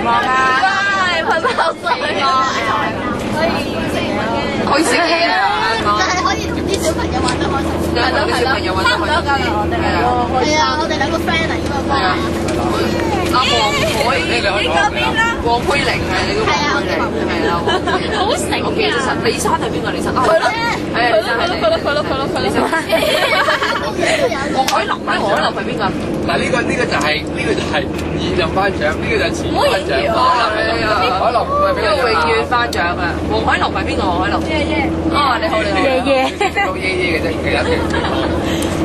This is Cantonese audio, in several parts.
望啊？噴口水可以食嘢啊！但係可以同啲小朋友玩得開心。係咯，啲小朋友玩得開心。係啊，我哋兩個 friend 嚟㗎嘛。阿黃海，你嗰邊啦？黃佩玲係你個黃佩玲，係啦。好醒我記得李生係邊個？李生啊，佢咯，係李生係你。李生。黃海林咧，黃海林係邊個？嗱呢個就係現任班長，呢個就係前班長。海林係俾呢個永遠班長啊！黃海林係邊個？黃海林？爺爺。哦，你好，你好。爺爺。到爺爺嘅啫，其他嘅。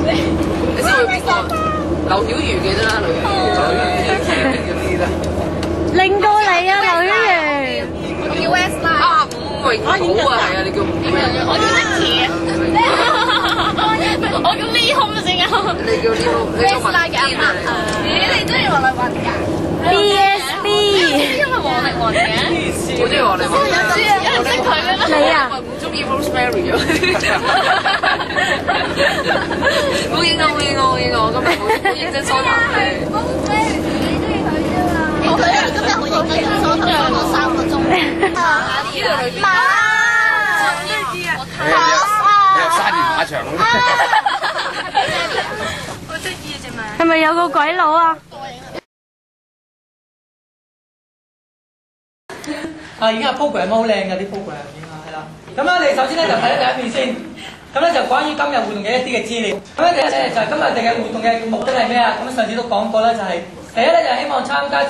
你知會邊個？劉曉瑜記得啦，劉曉瑜。令到你啊，劉曉瑜。我叫 West 啦。啊，伍詠好啊，係啊，你叫伍詠。我叫 Nicky。我叫 Liam 先啊。你叫 Liam 文堅啊？你中意王力宏㗎 ？BSB。因為王力宏嘅。好中意王力宏。有人識佢嘅咩？你啊？唔中意 Rosemary 啊？冇影我，今日好認真梳頭。Rosemary，你中意佢啫嘛？佢今日好認真梳頭，梳咗3個鐘。呢度裏邊。你又3年馬場咯。好得意啊隻馬。係咪有個鬼佬啊？啊，已經係 program 好靚嘅啲 program 已經係啦。咁我哋首先咧就睇第一面先。咁咧就關於今日活動嘅一啲嘅資料。咁咧就係今日我哋嘅活動嘅目的係咩啊？咁上次都講過啦，就係第一咧就係希望參加者，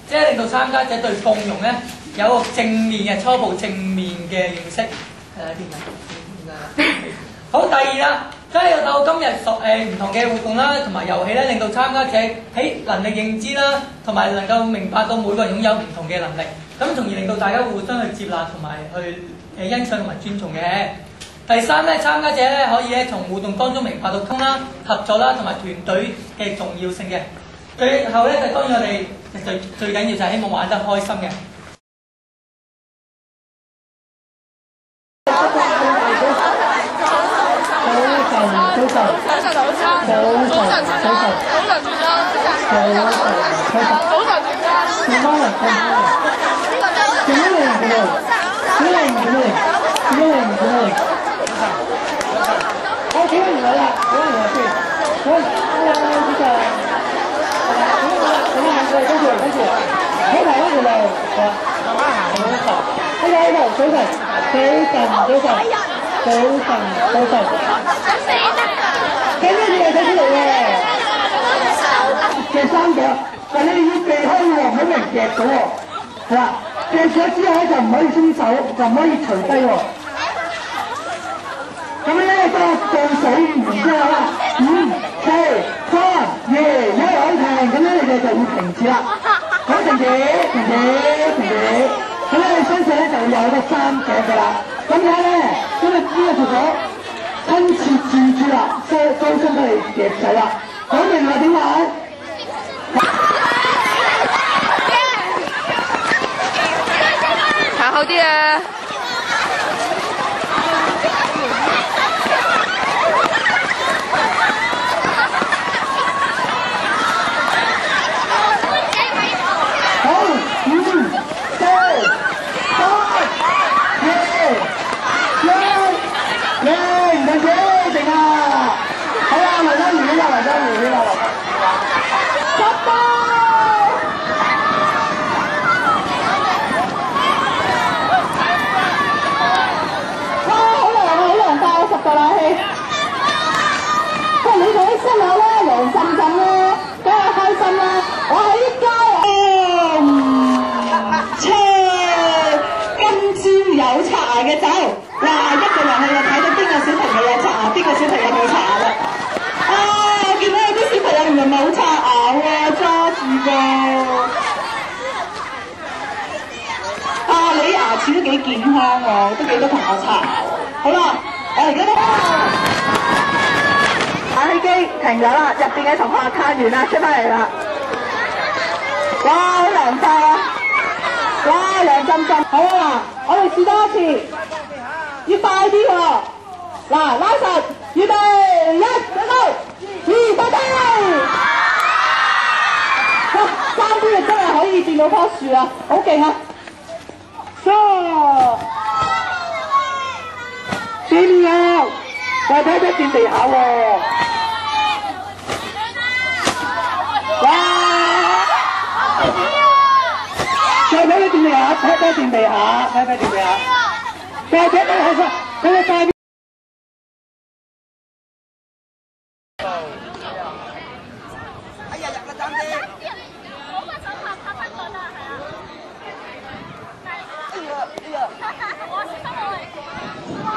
即係令到參加者對共融咧有個正面嘅初步正面嘅認識。係啦，邊個？好，第二啦，即係透過今日唔同嘅活動啦，同埋遊戲咧，令到參加者喺能力認知啦，同埋能夠明白到每個人擁有唔同嘅能力，咁從而令到大家互相去接納同埋去欣賞同埋尊重嘅。第三咧，參加者咧可以咧從活動當中明白到溝啦、合作啦同埋團隊嘅重要性嘅。最後咧就當然我哋最緊要就係希望玩得開心嘅。嘅3個，但你要避開喎，唔好俾人夾到喎。係啦，夾咗之後咧就唔可以鬆手，就唔可以除低喎。咁咧當我放水完之後啦，5、4、3、2、1可以停，咁咧你哋就要停止啦。好，停止。咁咧你身上咧就會有個3隻㗎啦。咁睇咧，因為呢個條果親切自主啦，即係高深俾你夾仔啦。講明啦，點玩？行後啲啊！好，5、4、3、2、1，停止，停啊！好啦，嚟咗魚啦，執波！哇，好涼啊，好涼快啊，10個冷氣。喂，你哋啲室友咧，涼浸浸咧，梗係開心啦。我喺呢街今朝有搽嘅酒，哇！一個人去就睇到邊個小朋友有搽，邊個小朋友冇搽啦。啊！我見到有啲小朋友唔係好刷牙喎，揸住個。啊！你啲牙齒都幾健康喎，都幾多同學刷牙喎。好啦，我而家都冷氣機停咗啦，入邊嘅同學撐完啦，出翻嚟啦。哇！好涼快啊！哇！涼浸浸。好啊，我哋試多一次，要快啲喎。嗱，拉實，預備，1，準備，2，快啲！ 3個月真係可以見到棵樹啊，好勁啊！掂啊！再睇睇掂地下喎！哇！再睇睇掂地下，睇睇掂地下，睇睇掂地下，再睇睇後生，睇睇大。哎呀，入啦，爭啲！好快手拍翻過啦，係啊！哎呀，哎呀！我小心我！哇！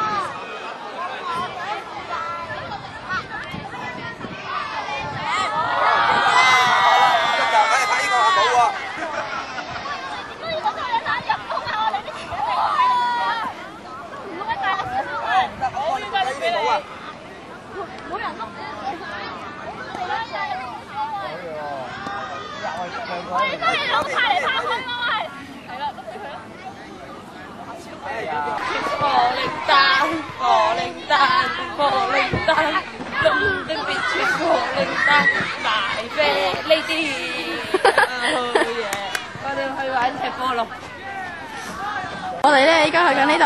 我哋咧依家去緊呢度，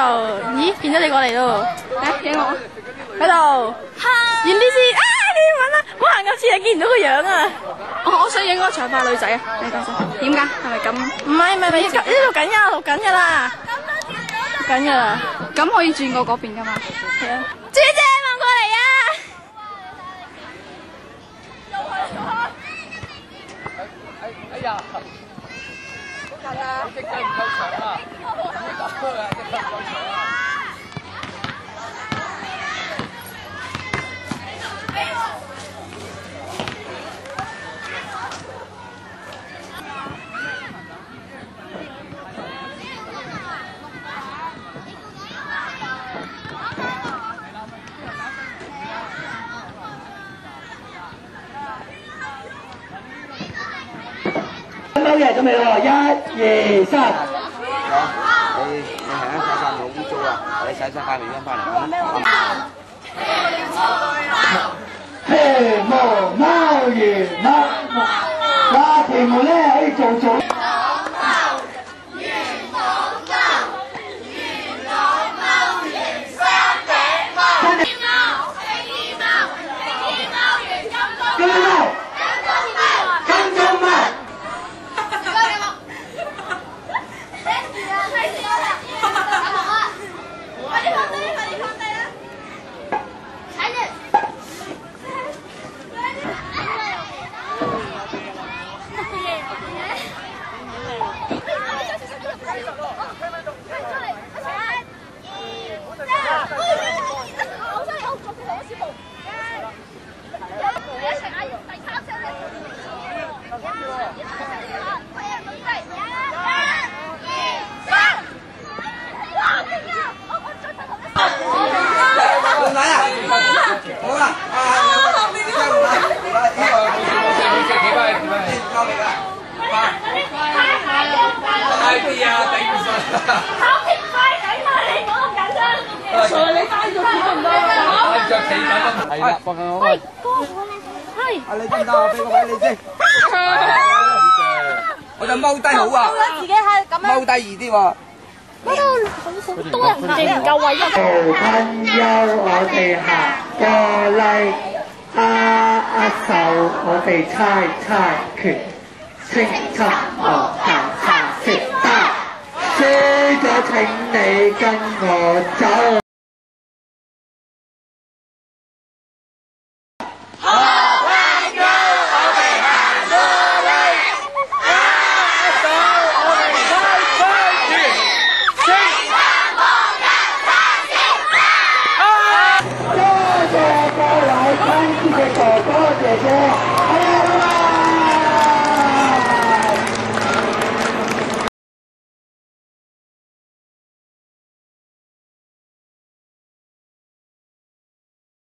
咦？見咗你過嚟咯！誒，影我喺度，影啲先啊！你揾啦，我行咁似你見唔到個樣啊！我想影嗰個長髮女仔啊！你等陣，點解？係咪咁？唔係，呢度緊㗎，錄緊㗎啦，錄緊㗎啦。咁可以轉過嗰邊㗎嘛？係啊！豬姐望過嚟啊！哎呀！好近啊！隻腳唔夠長啊！踎嘢準備咯，1、2、3。你係啊，洗衫好污糟啊！你洗晒塊面巾翻嚟。嘿，貓魚貓，嗱，條毛咧可以做。係啦，放緊我。喂，係。啊，你得唔得？我俾個位你先。我就踎低好啊。自己係咁樣。踎低易啲喎。嗰度好多人唔夠位啊！朋友，我哋行過嚟，握手，我哋猜拳，清測樂壇茶食得，輸咗請你跟我走。哥哥姐姐。